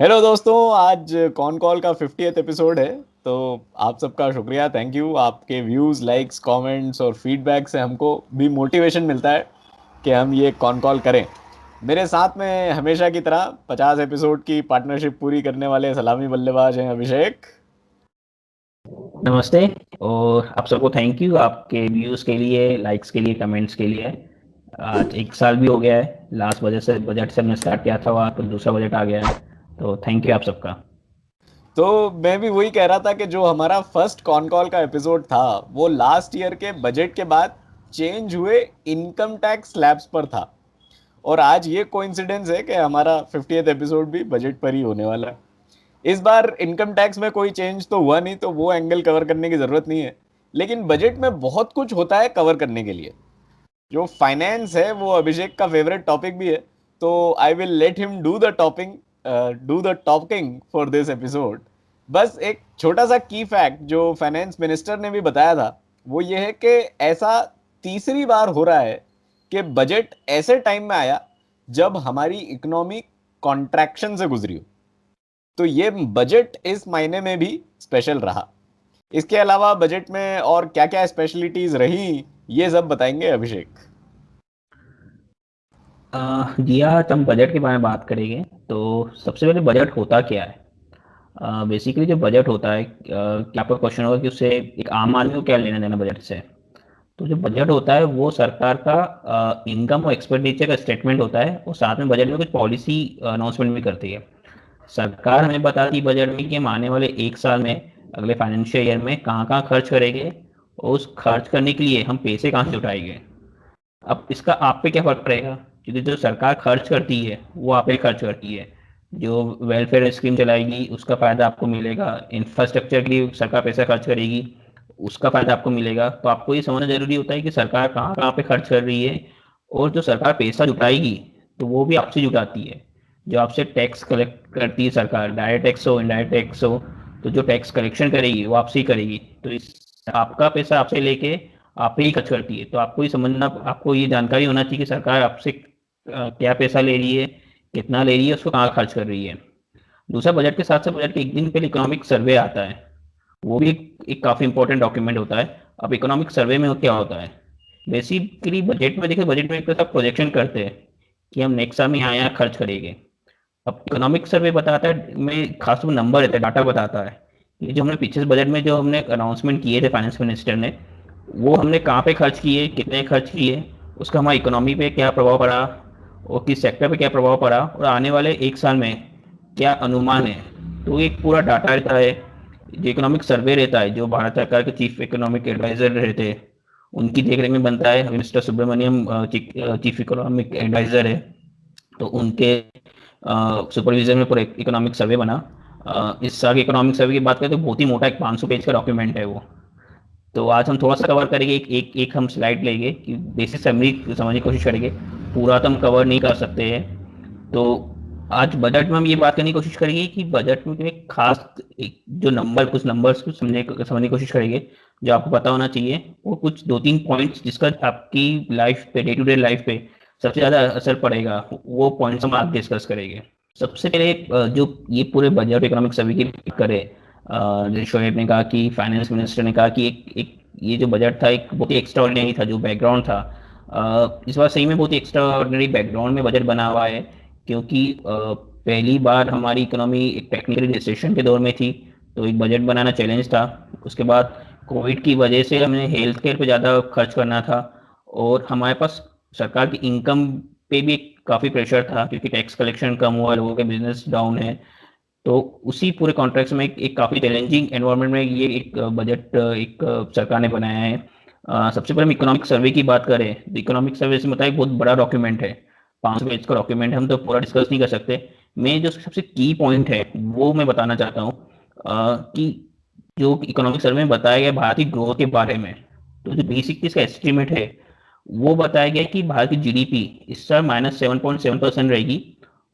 Hello दोस्तों, आज con call का 50th एपिसोड है। तो आप सबका शुक्रिया, थैंक यू। आपके व्यूज़, लाइक्स, कमेंट्स और फीडबैक से हमको भी मोटिवेशन मिलता है कि हम ये कॉन कॉल करें। मेरे साथ में हमेशा की तरह 50 एपिसोड की पार्टनरशिप पूरी करने वाले सलामी बल्लेबाज हैं अभिषेक। नमस्ते। और आप सबको थैंक यू आपके व्यूज़ के लिए, लाइक्स के लिए, कमेंट्स के लिए। आज 1 साल भी हो गया है। लास्ट बजट से हमने स्टार्ट किया था, और तो दूसरा बजट आ गया है। तो थैंक यू आप सबका। तो मैं भी वही कह रहा था कि जो हमारा फर्स्ट कॉन कॉल का एपिसोड था वो लास्ट ईयर के बजट के बाद चेंज हुए इनकम टैक्स स्लैब्स पर था। और आज ये कोइंसिडेंस है कि हमारा 50th एपिसोड भी बजट पर ही होने वाला है। इस बार इनकम टैक्स में कोई चेंज तो हुआ नहीं, तो वो एंगल कवर करने की ज़रूरत नहीं है। लेकिन बजट में बहुत कुछ होता है कवर करने के लिए। जो फाइनेंस है वो अभिषेक का फेवरेट टॉपिक भी है। तो I will let him do the talking for this episode. बस एक छोटा सा की फैक्ट जो फाइनेंस मिनिस्टर ने भी बताया था वो ये है कि ऐसा तीसरी बार हो रहा है कि बजट ऐसे टाइम में आया जब हमारी इकोनॉमी कॉन्ट्रैक्शन से गुजरी हो। तो ये बजट इस महीने में भी स्पेशल रहा। इसके अलावा बजट में और क्या क्या स्पेशलिटीज रही ये सब बताएंगे अभिषेक। जी, आज हम बजट के बारे में बात करेंगे। तो सबसे पहले बजट होता क्या है? बेसिकली जो बजट होता है, क्या आपका क्वेश्चन होगा कि उससे एक आम आदमी को क्या लेना देना बजट से। तो जो बजट होता है वो सरकार का इनकम और एक्सपेंडिचर का स्टेटमेंट होता है, और साथ में बजट में कुछ पॉलिसी अनाउंसमेंट भी करती है। सरकार हमें बताती है बजट में कि हम आने वाले 1 साल में, अगले फाइनेंशियल ईयर में कहाँ कहाँ खर्च करेंगे, और उस खर्च करने के लिए हम पैसे कहाँ से उठाएंगे। अब इसका आप पे क्या फर्क पड़ेगा, क्योंकि जो सरकार खर्च करती है वो आप पे खर्च करती है। जो वेलफेयर स्कीम चलाएगी उसका फायदा आपको मिलेगा, इंफ्रास्ट्रक्चर के लिए सरकार पैसा खर्च करेगी, उसका फायदा आपको मिलेगा। तो आपको ये समझना जरूरी होता है कि सरकार कहाँ कहाँ पे खर्च कर रही है। और जो सरकार पैसा जुटाएगी तो वो भी आपसे जुटाती है। जो आपसे टैक्स कलेक्ट करती है सरकार, डायरेक्ट टैक्स हो, इनडायरेक्ट टैक्स हो, तो जो टैक्स कलेक्शन करेगी वो आपसे ही करेगी। तो इस आपका पैसा आपसे लेके आप ही खर्च करती है। तो आपको ये समझना, आपको ये जानकारी होना चाहिए कि सरकार आपसे क्या पैसा ले रही है, कितना ले रही है, उसको कहाँ खर्च कर रही है। दूसरा, बजट के साथ साथ बजट के एक दिन पहले इकोनॉमिक सर्वे आता है। वो भी एक काफ़ी इंपॉर्टेंट डॉक्यूमेंट होता है। अब इकोनॉमिक सर्वे में वो क्या होता है? बेसिकली बजट में देखिए, बजट में एक तो सब प्रोजेक्शन करते हैं कि हम नेक्स्ट साल में यहाँ खर्च करेंगे। अब इकोनॉमिक सर्वे बताता है, में खास तो नंबर रहता है, डाटा बताता है। ये जो हमने पिछले बजट में जो हमने अनाउंसमेंट किए थे फाइनेंस मिनिस्टर ने, वो हमने कहाँ पे खर्च किए, कितने खर्च किए, उसका हमारी इकोनॉमी पे क्या प्रभाव पड़ा, और किस सेक्टर पे क्या प्रभाव पड़ा, और आने वाले 1 साल में क्या अनुमान है। तो एक पूरा डाटा रहता है। जो इकोनॉमिक सर्वे रहता है, जो भारत सरकार के चीफ इकोनॉमिक एडवाइजर रहते हैं, उनकी देखरेख में बनता है। Mister Subramaniam chief economic adviser है, तो उनके सुपरविजन में पूरा इकोनॉमिक सर्वे बना। इस साल के इकोनॉमिक सर्वे की बात करें तो बहुत ही मोटा, एक 500 पेज का डॉक्यूमेंट है वो। तो आज हम थोड़ा सा कवर करेंगे, एक एक, एक हम स्लाइड लेंगे कि बेसिक समरी समझने की कोशिश करेंगे। पूरा तो हम कवर नहीं कर सकते हैं। तो आज बजट में हम ये बात करने की कोशिश करेंगे कि बजट में एक खास, एक जो नंबर, कुछ नंबर्स को समझने की कोशिश करेंगे जो आपको पता होना चाहिए, और कुछ 2-3 पॉइंट्स जिसका आपकी लाइफ पे, डे टू डे लाइफ पे सबसे ज़्यादा असर पड़ेगा, वो पॉइंट्स हम आज डिस्कस करेंगे। सबसे पहले जो ये पूरे बजट इकोनॉमिक सर्वे की करे, जैसे शोएब ने कहा कि फाइनेंस मिनिस्टर ने कहा कि एक एक ये जो बजट था एक बहुत ही एक्स्ट्राऑर्डिनरी था, जो बैकग्राउंड था। इस बार सही में बहुत ही एक्स्ट्राऑर्डिनरी बैकग्राउंड में बजट बना हुआ है, क्योंकि पहली बार हमारी इकोनॉमी एक टेक्निकली रिसेशन के दौर में थी। तो एक बजट बनाना चैलेंज था। उसके बाद कोविड की वजह से हमें हेल्थ केयर पे ज़्यादा खर्च करना था, और हमारे पास सरकार की इनकम पे भी काफ़ी प्रेशर था, क्योंकि टैक्स कलेक्शन कम हुआ, लोगों के बिजनेस डाउन है। तो उसी पूरे कॉन्टेक्स्ट में एक काफ़ी चैलेंजिंग एनवायरनमेंट में ये एक बजट एक सरकार ने बनाया है। सबसे पहले हम इकोनॉमिक सर्वे की बात करें तो इकोनॉमिक सर्वे से बताया, बहुत बड़ा डॉक्यूमेंट है, 500 पेज का डॉक्यूमेंट है, हम तो पूरा डिस्कस नहीं कर सकते। मैं जो सबसे की पॉइंट है वो मैं बताना चाहता हूँ, कि जो इकोनॉमिक सर्वे में बताया गया भारत की ग्रोथ के बारे में। तो जो बेसिक इसका एस्टिमेट है, वो बताया गया कि भारत की जीडीपी इस साल -7.7% रहेगी,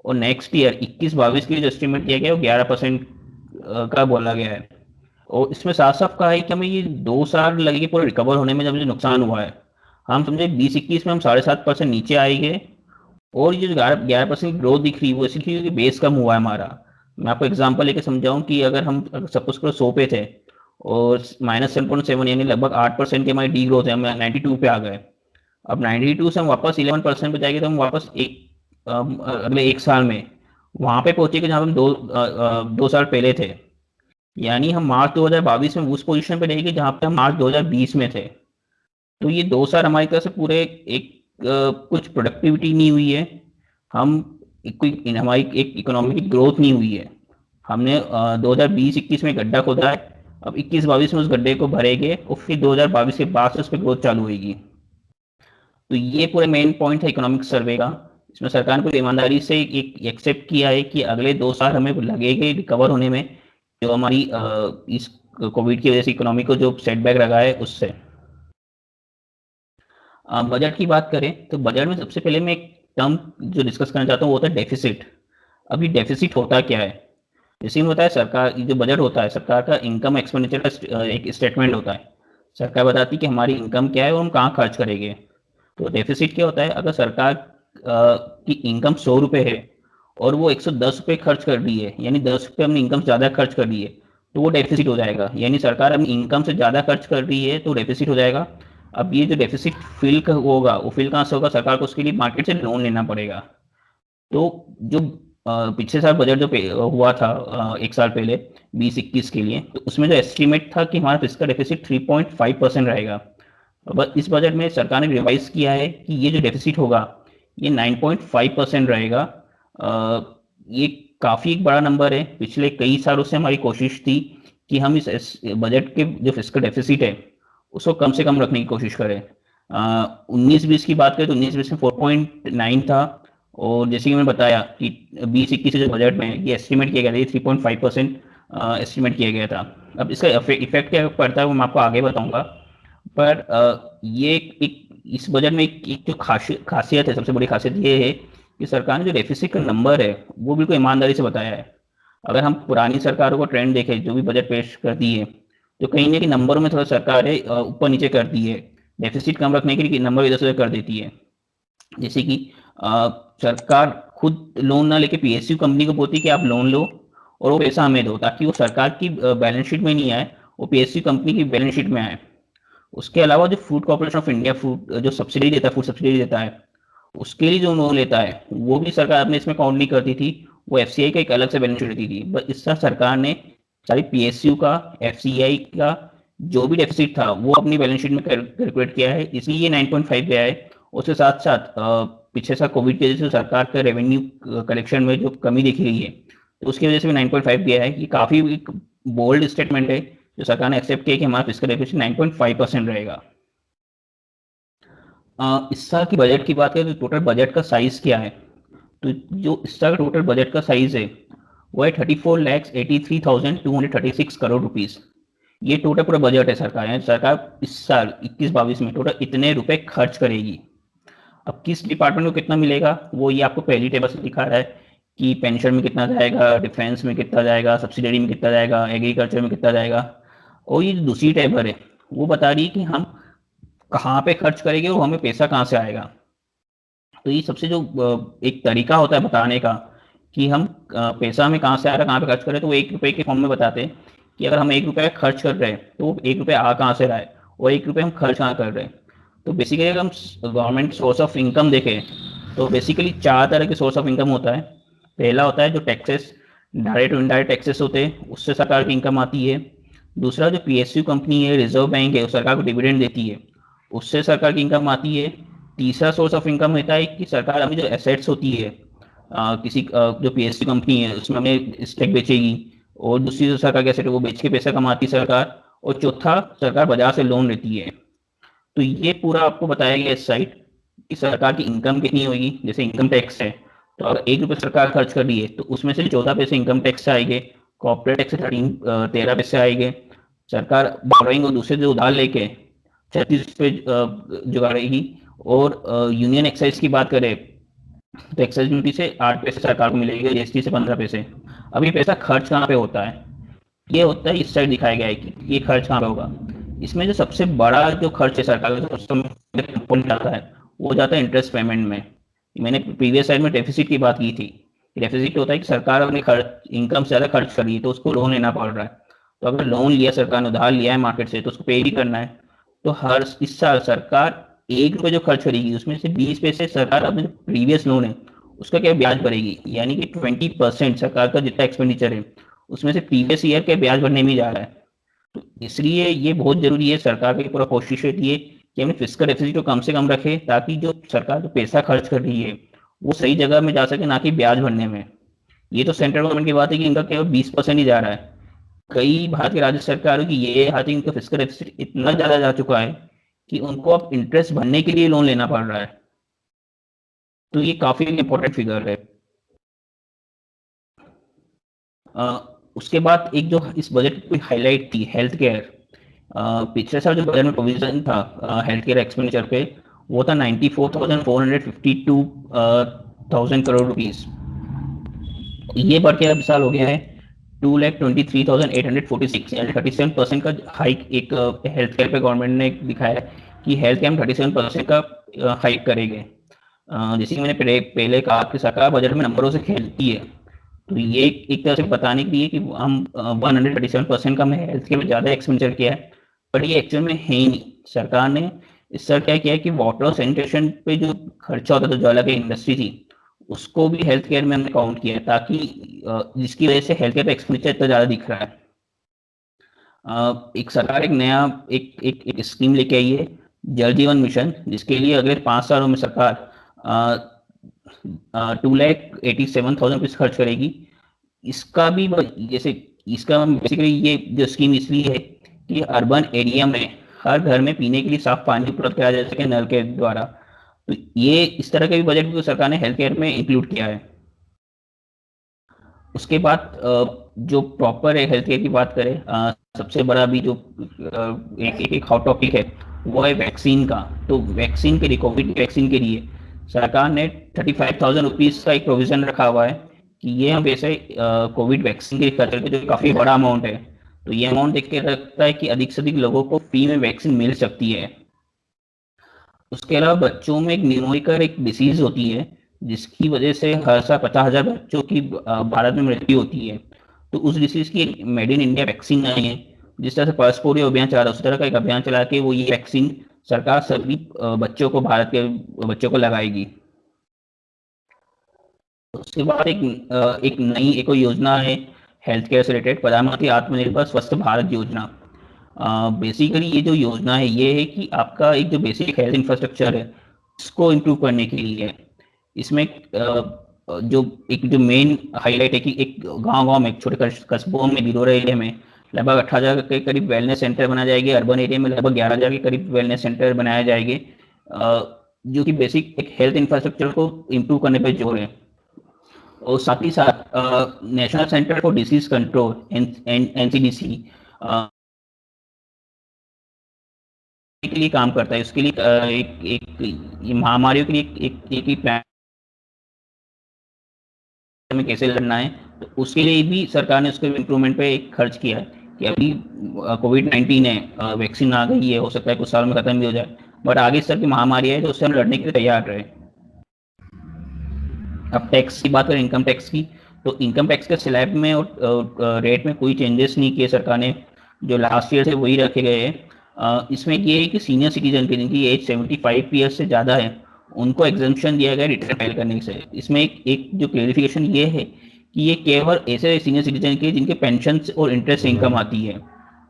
और नेक्स्ट ईयर 21-22 के लिए जो एस्टिमेट किया गया है वो 11% का बोला गया है। और इसमें साफ साफ कहा है कि हमें ये 2 साल लगेंगे पूरे रिकवर होने में, जब जो नुकसान हुआ है। हम समझे 20-21 में हम 7.5% नीचे आएंगे। और ये जो 11% ग्रोथ दिख रही है वो इसलिए क्योंकि बेस कम हुआ है हमारा। मैं आपको एग्जांपल लेके समझाऊं कि अगर हम सपोज करो 100 पे थे और -7.7 यानी लगभग 8% की हमारी डी ग्रोथ है, हम 92 पे आ गए। अब 92 से हम वापस 11% पे जाएंगे तो हम वापस अगले एक साल में वहां पे पहुंचेंगे जहां हम 2 साल पहले थे। यानी हम मार्च 2022 में उस पोजीशन पे रहेंगे जहां पे हम मार्च 2020 में थे। तो ये 2 साल हमारी तरफ से पूरे एक कुछ प्रोडक्टिविटी नहीं हुई है, हम कोई हमारी एक इकोनॉमी की ग्रोथ नहीं हुई है। हमने 2020-21 में गड्ढा खोदा है, अब 21-22 में उस गड्ढे को भरेंगे और फिर 2022 के बाद से उस पर ग्रोथ चालू होगी। तो ये पूरे मेन पॉइंट है इकोनॉमिक सर्वे का। इसमें सरकार ने पूरी ईमानदारी से एक एक्सेप्ट किया है कि अगले 2 साल हमें लगेंगे रिकवर होने में, जो हमारी इस कोविड की वजह से इकोनॉमी को जो सेटबैक लगा है उससे। बजट की बात करें तो बजट में सबसे पहले मैं एक टर्म जो डिस्कस करना चाहता हूँ वो होता है डेफिसिट। अभी डेफिसिट होता क्या है? जैसे में बताया, सरकार जो बजट होता है सरकार का इनकम एक्सपेंडिचर का एक स्टेटमेंट होता है। सरकार बताती है कि हमारी इनकम क्या है और हम कहाँ खर्च करेंगे। तो डेफिसिट क्या होता है? अगर सरकार की इनकम 100 रुपये है और वो 110 रुपये खर्च कर रही है, यानी 10 रुपये अपनी इनकम से ज़्यादा खर्च कर रही है, तो वो डेफिसिट हो जाएगा। यानी सरकार अपनी इनकम से ज़्यादा खर्च कर रही है तो डेफिसिट हो जाएगा। अब ये जो डेफिसिट फिल होगा वो फिल कहाँ से होगा? सरकार को उसके लिए मार्केट से लोन लेना पड़ेगा। तो जो पिछले साल बजट जो हुआ था एक साल पहले 2021 के लिए, तो उसमें जो एस्टिमेट था कि हमारा फिस्कल डेफिसिट 3.5% रहेगा। अब इस बजट में सरकार ने रिवाइज किया है कि ये जो डेफिसिट होगा ये 9.5% रहेगा। ये काफ़ी एक बड़ा नंबर है। पिछले कई सालों से हमारी कोशिश थी कि हम इस बजट के जो फिस्कल डेफिसिट है उसको कम से कम रखने की कोशिश करें। 19-20 की बात करें तो 19-20 में 4.9 था, और जैसे कि मैंने बताया कि 20-21 जो बजट में ये एस्टिमेट किया गया था, ये 3.5% एस्टिमेट किया गया था। अब इसका इफेक्ट क्या पड़ता है वो मैं आपको आगे बताऊंगा। पर ये इस बजट में एक जो खासियत है, सबसे बड़ी खासियत ये है कि सरकार ने जो डेफिसिट का नंबर है वो बिल्कुल ईमानदारी से बताया है। अगर हम पुरानी सरकारों को ट्रेंड देखें जो भी बजट पेश करती है, तो कहीं ना कहीं नंबरों में थोड़ा सरकारें ऊपर नीचे करती है। डेफिसिट कम रखने के लिए नंबर इधर से उधर कर देती है। जैसे कि सरकार खुद लोन ना लेके पीएसयू कंपनी को बोलती है कि आप लोन लो और वो पैसा हमें दो, ताकि वो सरकार की बैलेंस शीट में नहीं आए, वो पीएसयू कंपनी की बैलेंस शीट में आए। उसके अलावा जो food corporation of India food जो सब्सिडी देता है, फूड सब्सिडी देता है, उसके लिए जो लोन लेता है वो भी सरकार अपने इसमें काउंट नहीं करती थी। वो एफसीआई का एक अलग से बैलेंस शीट देती थी। बस इस साल सरकार ने सारी पीएसयू का, एफसीआई का जो भी डेफिसिट था वो अपनी बैलेंस शीट में कैलकुलेट किया है, इसलिए ये 9.5 गया है। उसके साथ साथ पिछले साल कोविड की वजह से सरकार का रेवेन्यू कलेक्शन में जो कमी दिख रही है, तो उसकी वजह से भी 9.5 गया है। ये काफ़ी एक बोल्ड स्टेटमेंट है जो सरकार ने एक्सेप्ट किया कि हमारा फिस्कल डेफिसिट 9.5% रहेगा। इस साल की बजट की बात करें तो टोटल बजट का साइज क्या है? तो जो इस साल का टोटल बजट का साइज है वो है 34,83,236 करोड़ रुपीज़। ये टोटल पूरा बजट है सरकार, यानी सरकार इस साल 21-22 में टोटल इतने रुपए खर्च करेगी। अब किस डिपार्टमेंट को कितना मिलेगा वो ये आपको पहली टेबल से दिखा रहा है कि पेंशन में कितना जाएगा, डिफेंस में कितना जाएगा, सब्सिडरी में कितना जाएगा, एग्रीकल्चर में कितना जाएगा। और ये जो दूसरी टेबल है वो बता रही है कि हम कहाँ पे खर्च करेंगे और हमें पैसा कहाँ से आएगा। तो ये सबसे जो एक तरीका होता है बताने का कि हम पैसा हमें कहाँ से आ रहा है, कहाँ पे खर्च करें, तो वो 1 रुपए के फॉर्म में बताते हैं कि अगर हम 1 रुपया खर्च कर रहे हैं तो वो 1 रुपया आ कहाँ से रहा है और 1 रुपये हम खर्च कहाँ कर रहे हैं। तो बेसिकली अगर हम गवर्नमेंट सोर्स ऑफ इनकम देखें तो बेसिकली 4 तरह के सोर्स ऑफ इनकम होता है। पहला होता है जो टैक्सेस, डायरेक्ट और इनडायरेक्ट टैक्सेस होते हैं, उससे सरकार की इनकम आती है। दूसरा जो पीएसयू कंपनी है, रिजर्व बैंक है, वो सरकार को डिविडेंड देती है, उससे सरकार की इनकम आती है। तीसरा सोर्स ऑफ इनकम होता है कि सरकार अपनी जो एसेट्स होती है, जो पीएसयू कंपनी है उसमें हमें स्टॉक बेचेगी, और दूसरी जो सरकार की एसेट है वो बेच के पैसा कमाती है सरकार। और चौथा, सरकार बाजार से लोन लेती है। तो ये पूरा आपको बताया गया इस साइड कि सरकार की इनकम कितनी होगी। जैसे इनकम टैक्स है, तो अगर 1 रुपये सरकार खर्च कर रही है तो उसमें से 14 पैसे इनकम टैक्स से आएंगे, कॉर्पोरेट टैक्स से 13 पैसे आएंगे। सरकार बोरोइंग और दूसरे जो उधार लेके 36 पे जुगाड़ेगी। और यूनियन एक्साइज की बात करें तो एक्साइज ड्यूटी से 8 पैसे सरकार को मिलेगी, जीएसटी से 15 पैसे। अब ये पैसा खर्च कहाँ पे होता है? ये होता है, इस साइड दिखाया गया है कि ये खर्च कहाँ पे होगा। इसमें जो सबसे बड़ा जो खर्च है सरकार का, सबसे कंपोनेंट आता है वो जाता है इंटरेस्ट पेमेंट में। मैंने प्रीवियस साइड में डेफिसिट की बात की थी डेफिसिट होता है कि सरकार अपने खर्च इनकम से ज़्यादा खर्च कर रही है तो उसको लोन लेना पड़ रहा है। तो अगर लोन लिया सरकार ने, उधार लिया है मार्केट से, तो उसको पे भी करना है। तो हर इस साल सरकार 1 रुपये जो खर्च करेगी उसमें से 20 पैसे सरकार अपने जो प्रीवियस लोन है उसका क्या ब्याज भरेगी, यानी कि 20% सरकार का जितना एक्सपेंडिचर है उसमें से प्रीवियस ईयर के ब्याज भरने में जा रहा है। तो इसलिए ये बहुत जरूरी है, सरकार की पूरा कोशिश रहती है कि हमें फिजिकल डेफिसिट को कम से कम रखे, ताकि जो सरकार जो पैसा खर्च कर रही है वो सही जगह में जा सके, ना कि ब्याज भरने में। ये तो सेंट्रल गवर्नमेंट की बात है कि इनका केवल 20% ही जा रहा है। कई भारत की राज्य सरकारों की ये हाथ इनका फिजिकल डेफिसिट इतना ज्यादा जा चुका है कि उनको अब इंटरेस्ट भरने के लिए लोन लेना पड़ रहा है। तो ये काफी इंपॉर्टेंट फिगर है। उसके बाद एक जो इस बजट की कोई हाईलाइट थी, हेल्थ केयर। पिछले साल जो बजट में प्रोविजन था हेल्थ केयर एक्सपेंडिचर पे, वो था 94,452,000 करोड़ रुपीज। ये बढ़ के अब साल हो गया है 2,23,846, यानी 37% का हाइक एक हेल्थ केयर पे गवर्नमेंट ने दिखाया है कि हेल्थ केयर में 37% का हाइक करेंगे। जैसे कि मैंने पहले कहा कि सरकार बजट में नंबरों से खेलती है, तो ये एक तरह से बताने के लिए कि हम 137% का हमने हेल्थ केयर में ज़्यादा एक्सपेंडिचर किया है, पर ये एक्चुअल में है ही नहीं। सरकार ने इस साल क्या किया है कि वाटर और सैनिटेशन पे जो खर्चा होता था, जो अलग इंडस्ट्री थी, उसको भी हेल्थ केयर में हमने काउंट किया है, ताकि जिसकी वजह से हेल्थ केयर पे एक्सपेंडिचर इतना ज़्यादा दिख रहा है। एक सरकार एक नया एक स्कीम लेके आई है, जल जीवन मिशन, जिसके लिए अगले 5 सालों में सरकार 2,87,000 रुपीज खर्च करेगी। इसका भी जैसे इसका बेसिकली ये जो स्कीम इसलिए है कि अर्बन एरिया में हर घर में पीने के लिए साफ पानी उपलब्ध कराया जा सके नल के द्वारा। तो ये इस तरह के भी बजट भी सरकार ने हेल्थ केयर में इंक्लूड किया है। उसके बाद जो प्रॉपर है हेल्थ केयर की बात करें, सबसे बड़ा अभी जो एक हॉट टॉपिक है वो है वैक्सीन का। तो वैक्सीन के लिए, कोविड वैक्सीन के लिए सरकार ने 35,000 रुपीज का एक प्रोविजन रखा हुआ है कि ये हम वैसे कोविड वैक्सीन के लिए खर्च करते, जो काफ़ी बड़ा अमाउंट है। तो ये अमाउंट देख के लगता है कि अधिक से अधिक लोगों को फ्री में वैक्सीन मिल सकती है। उसके अलावा बच्चों में एक निमोनिकर एक डिसीज होती है, जिसकी वजह से हर साल 50,000 बच्चों की भारत में मृत्यु होती है। तो उस डिसीज की एक मेड इन इंडिया वैक्सीन आई है। जिस तरह से पल्स पोलियो अभियान चला था, उस तरह का एक अभियान चला के वो ये वैक्सीन सरकार सभी बच्चों को, भारत के बच्चों को लगाएगी। उसके बाद एक नई एक योजना है हेल्थ केयर से रिलेटेड, प्रधानमंत्री आत्मनिर्भर स्वस्थ भारत योजना। बेसिकली ये जो योजना है ये है कि आपका एक जो बेसिक हेल्थ इंफ्रास्ट्रक्चर है उसको इम्प्रूव करने के लिए है। इसमें जो मेन हाईलाइट है कि एक गांव-गांव में, एक छोटे कस्बों में, रूरल एरिया में लगभग 18,000 के करीब वेलनेस सेंटर बनाए जाएंगे। अर्बन एरिया में लगभग 11,000 के करीब वेलनेस सेंटर बनाए जाएंगे, जो कि बेसिक एक हेल्थ इंफ्रास्ट्रक्चर को इम्प्रूव करने पर जोर है। और साथ ही साथ national centre for disease control NCDC के लिए काम करता है। उसके लिए एक महामारियों के लिए एक प्लान में कैसे लड़ना है, तो उसके लिए भी सरकार ने उसके इम्प्रूवमेंट पे एक खर्च किया है कि अभी कोविड-19 है, वैक्सीन आ गई है, हो सकता है कुछ साल में खत्म भी हो जाए, बट आगे इस तरह की महामारी है तो उससे हम लड़ने के लिए तैयार रहे। अब टैक्स की बात करें, इनकम टैक्स की, तो इनकम टैक्स के स्लैब में और रेट में कोई चेंजेस नहीं किए सरकार ने, जो लास्ट ईयर से वही रखे गए हैं। इसमें ये है कि सीनियर सिटीजन के, जिनकी एज 75 ईयर्स से ज़्यादा है, उनको एग्जम्पशन दिया गया रिटर्न फाइल करने से। इसमें एक जो क्लेरिफिकेशन ये है कि ये केवल ऐसे सीनियर सिटीजन के जिनके पेंशन और इंटरेस्ट इनकम आती है।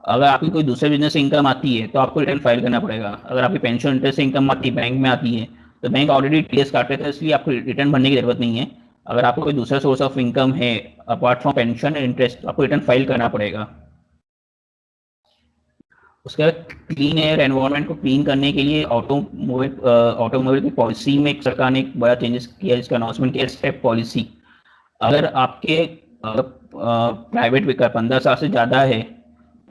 अगर आपकी कोई दूसरे बिजनेस से इनकम आती है तो आपको रिटर्न फाइल करना पड़ेगा। अगर आपकी पेंशन इंटरेस्ट से इनकम आती है, बैंक में आती है, तो बैंक ऑलरेडी टीडीएस काट लेता है, इसलिए आपको रिटर्न भरने की जरूरत नहीं है। अगर आपको कोई दूसरा सोर्स ऑफ इनकम है apart from pension and interest, तो आपको रिटर्न फाइल करना पड़ेगा। उसके बाद क्लीन एयर एनवायरनमेंट को क्लीन करने के लिए ऑटोमोबाइल की पॉलिसी में एक सरकार ने एक बड़ा चेंजेस किया, जिसका अनाउंसमेंट किया, स्टेप पॉलिसी। अगर आपके प्राइवेट व्हीकल 15 साल से ज़्यादा है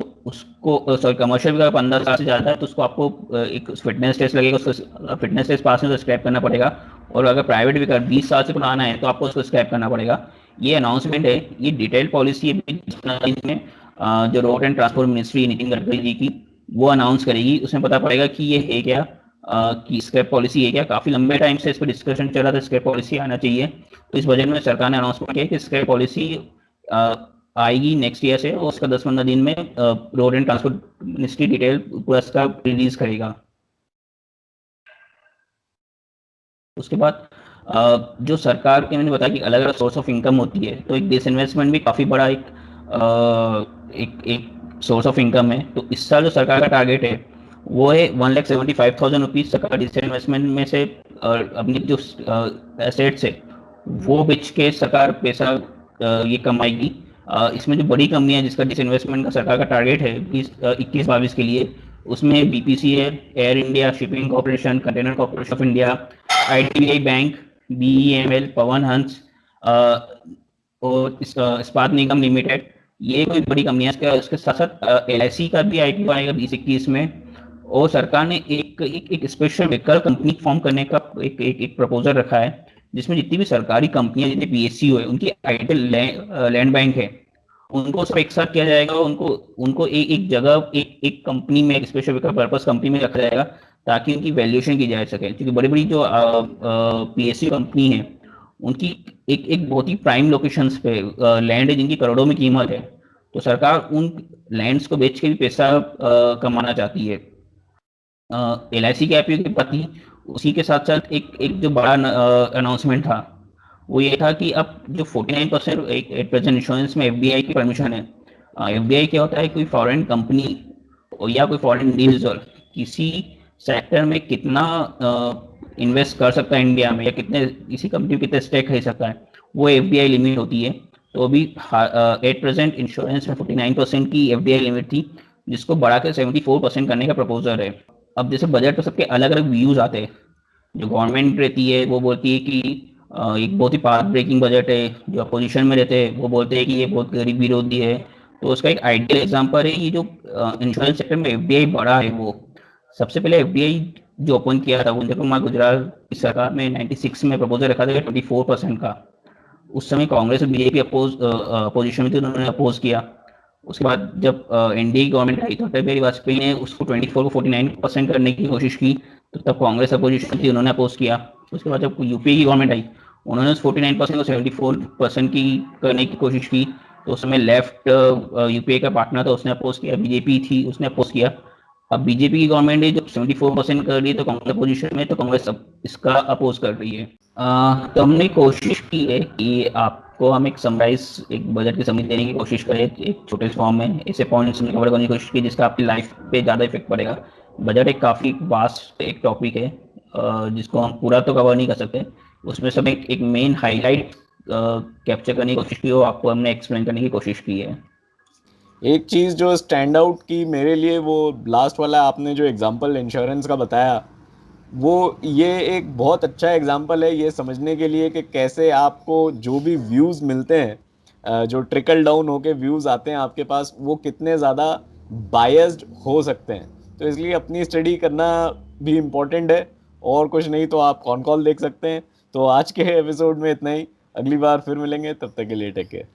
तो उसको, सॉरी, कमर्शियल व्हीकल 15 साल से ज़्यादा है तो उसको आपको एक फिटनेस टेस्ट लगेगा, उसको फिटनेस टेस्ट पास में तो स्क्रैप करना पड़ेगा। और अगर प्राइवेट व्हीकल 20 साल से पुराना है तो आपको उसको स्क्रैप करना पड़ेगा। ये अनाउंसमेंट है, ये डिटेल पॉलिसी है जो road and transport ministry Nitin Gadkari ji की, वो अनाउंस करेगी। उसमें पता पड़ेगा कि ये है क्या, कि स्क्रैप पॉलिसी है क्या। काफ़ी लंबे टाइम से इस पर डिस्कशन चल रहा था, स्क्रैप पॉलिसी आना चाहिए। तो इस बजट में सरकार ने अनाउंसमेंट किया कि स्क्रैप पॉलिसी आएगी नेक्स्ट ईयर से, और उसका 10-15 दिन में road and transport ministry detail पूरा इसका रिलीज करेगा। उसके बाद जो सरकार के, मैंने बताया कि अलग अलग सोर्स ऑफ इनकम होती है, तो एक डिसइन्वेस्टमेंट भी काफ़ी बड़ा एक सोर्स ऑफ इनकम है। तो इस साल जो सरकार का टारगेट है वो है 1,75,000 रुपीज़ सरकार डिसइन्वेस्टमेंट में से अपनी जो एसेट्स है वो बेच के सरकार पैसा ये कमाएगी। इसमें जो बड़ी कंपनी है जिसका डिसइन्वेस्टमेंट का सरकार का टारगेट है 21-22 के लिए, उसमें बीपीसी है, Air India Shipping Corporation, Container Corporation of India, IDBI Bank, BEML, Pawan Hans और इस्पात निगम लिमिटेड, ये कोई बड़ी कंपनियां। उसके साथ साथ एलआईसी का भी आईपीओ आएगा 2021 में। और सरकार ने एक स्पेशल व्हीकल कंपनी फॉर्म करने का एक प्रपोजल रखा है, जिसमें जितनी भी सरकारी कंपनियां, जितने पीएसयू है, उनकी आइडियल लैंड बैंक है, उनको सब एक साथ किया जाएगा। उनको उनको एक जगह एक कंपनी में, एक स्पेशल पर्पस कंपनी में रखा जाएगा, ताकि उनकी वैल्यूएशन की जा सके। क्योंकि बड़ी बड़ी जो पीएसयू कंपनी है, उनकी एक बहुत ही प्राइम लोकेशंस पे लैंड है जिनकी करोड़ों में कीमत है। तो सरकार उन लैंड्स को बेच के भी पैसा कमाना चाहती है। एलआईसी के आईपीओ के प्रति उसी के साथ साथ एक एक जो बड़ा अनाउंसमेंट था, वो ये था कि अब जो 49% एट प्रेजेंट इंश्योरेंस में एफडीआई की परमिशन है। एफडीआई क्या होता है, कोई फॉरेन कंपनी या कोई फॉरेन इंडिविजुअल किसी सेक्टर में कितना इन्वेस्ट कर सकता है इंडिया में, या कितने किसी कंपनी में कितने स्टेक खरीद सकता है, वो एफडीआई लिमिट होती है। तो अभी एट प्रेजेंट इंश्योरेंस में 49% की एफडीआई लिमिट थी, जिसको बढ़ा के 74% करने का प्रपोजल है। अब जैसे बजट पर सबके अलग अलग व्यूज आते हैं। जो गवर्नमेंट रहती है वो बोलती है कि एक बहुत ही पाथ ब्रेकिंग बजट है। जो अपोजिशन में रहते हैं वो बोलते हैं कि ये बहुत गरीब विरोधी है। तो उसका एक आइडियल एग्जांपल है ये जो इंश्योरेंस सेक्टर में एफडीआई बढ़ा है। वो सबसे पहले एफडीआई जो ओपन किया था वो इंद्र कुमार गुजराल की सरकार में 96 में प्रपोजल रखा था 24% का। उस समय कांग्रेस और बीजेपी अपोजिशन में थी, उन्होंने अपोज किया। उसके बाद जब एनडीए की गवर्नमेंट आई तो अटल बिहारी वाजपेयी ने उसको 24 को 49% करने की कोशिश की, तो तब कांग्रेस अपोजिशन थी, उन्होंने अपोज किया। उसके बाद जब यूपीए की गवर्नमेंट आई, उन्होंने उस 49% को 74% की करने की कोशिश की। तो उस समय लेफ्ट यूपीए का पार्टनर था, उसने अपोज किया। बीजेपी थी, उसने अपोज किया। अब बीजेपी की गवर्नमेंट है, जब 74% कर रही है तो कांग्रेस अपोजिशन में, तो कांग्रेस अब इसका अपोज कर रही है। तो हमने कोशिश की है कि आपको हम एक समराइज, एक बजट की समरी देने की कोशिश करें एक छोटे से फॉर्म में। ऐसे पॉइंट्स हमने कवर करने की कोशिश की जिसका आपकी लाइफ पे ज़्यादा इफेक्ट पड़ेगा। बजट एक काफ़ी वास्ट एक टॉपिक है, जिसको हम पूरा तो कवर नहीं कर सकते। उसमें सब एक मेन हाईलाइट कैप्चर करने की कोशिश की, वो आपको हमने एक्सप्लेन करने की कोशिश की है। एक चीज़ जो स्टैंड आउट की मेरे लिए, वो लास्ट वाला आपने जो एग्जांपल इंश्योरेंस का बताया, वो ये एक बहुत अच्छा एग्जांपल है ये समझने के लिए कि कैसे आपको जो भी व्यूज़ मिलते हैं, जो ट्रिकल डाउन होके व्यूज़ आते हैं आपके पास, वो कितने ज़्यादा बायस्ड हो सकते हैं। तो इसलिए अपनी स्टडी करना भी इम्पोर्टेंट है। और कुछ नहीं तो आप कॉन कॉल देख सकते हैं। तो आज के एपिसोड में इतना ही। अगली बार फिर मिलेंगे, तब तक के लिए टेक केयर।